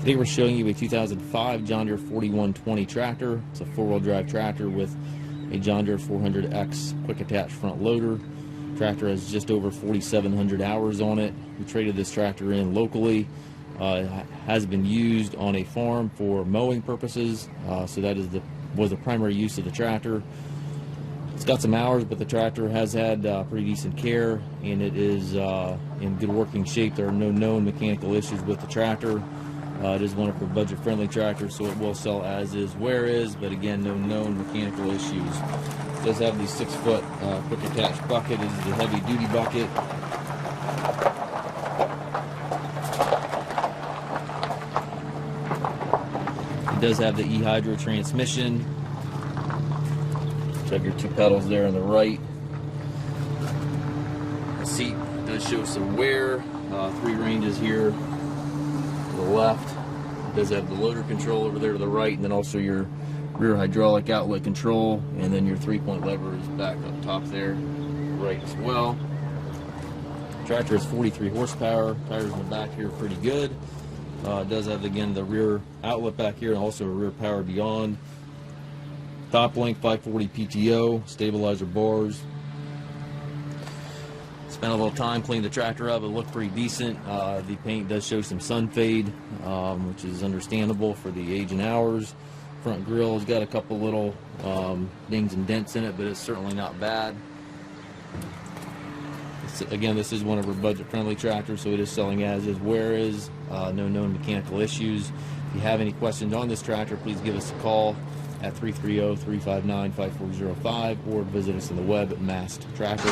Today we're showing you a 2005 John Deere 4120 tractor. It's a four-wheel drive tractor with a John Deere 400X quick attach front loader. Tractor has just over 4,700 hours on it. We traded this tractor in locally. It has been used on a farm for mowing purposes, so that was the primary use of the tractor. It's got some hours, but the tractor has had pretty decent care, and it is in good working shape. There are no known mechanical issues with the tractor. It is one of our budget-friendly tractors, so it will sell as is, where is, but again, no known mechanical issues. It does have the 6-foot quick attach bucket. This is the heavy-duty bucket. It does have the Hyd transmission. You have your two pedals there on the right. The seat does show some wear. 3 ranges here to the left. It does have the loader control over there to the right, and then also your rear hydraulic outlet control, and then your 3-point lever is back up top there, right as well. The tractor has 43 horsepower. Tires in the back here are pretty good. It does have, again, the rear outlet back here and also a rear power beyond. Top link 540 PTO, stabilizer bars. Spent a little time cleaning the tractor up. It looked pretty decent. The paint does show some sun fade, which is understandable for the age and hours. Front grille has got a couple little dings and dents in it, but it's certainly not bad. Again, this is one of our budget-friendly tractors, so it is selling as is, where is. No known mechanical issues. If you have any questions on this tractor, please give us a call at 330-359-5405 or visit us on the web at Mast Tractor.